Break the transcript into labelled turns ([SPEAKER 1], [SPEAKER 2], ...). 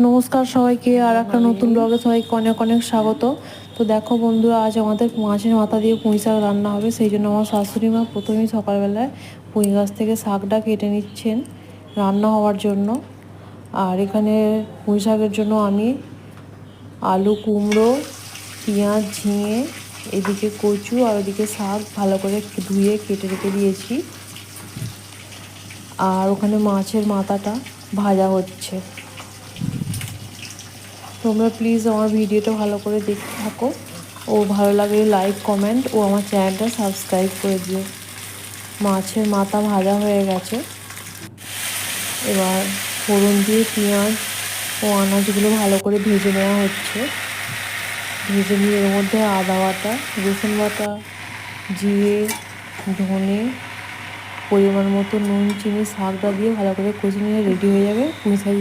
[SPEAKER 1] নমস্কার সবাইকে, আর একটা নতুন ব্লগে সবাইকে অনেক অনেক স্বাগত। তো দেখো বন্ধুরা, আজ আমাদের মাছের মাথা দিয়ে পুঁই শাক রান্না হবে। সেই জন্য আমার শাশুড়ি মা প্রথমেই সকালবেলায় পুঁই গাছ থেকে শাকটা কেটে নিচ্ছেন রান্না হওয়ার জন্য। আর এখানে পুঁই শাকের জন্য আমি আলু, কুমড়ো, পেঁয়াজ, ঝিঙে, এদিকে কচু আর ওদিকে শাক ভালো করে ধুয়ে কেটে রেখে দিয়েছি। আর ওখানে মাছের মাথাটা ভাজা হচ্ছে। তোমরা প্লিজ আমার ভিডিওটা ভালো করে দেখতে থাকো, ও ভালো লাগলে লাইক, কমেন্ট ও আমার চ্যানেলটা সাবস্ক্রাইব করে দিও। মাছের মাথা ভাজা হয়ে গেছে। এবার ফোড়ন দিয়ে পেঁয়াজ ও আনাজগুলো ভালো করে ভেজে নেওয়া হচ্ছে। ভেজে নিয়ে এর মধ্যে আদা বাটা, রসুন বাটা, জিরে, ধনে, পরিমাণ মতো নুন, চিনি, শাকটা দিয়ে ভালো করে কষে নিয়ে রেডি হয়ে যাবে পুঁই শাক।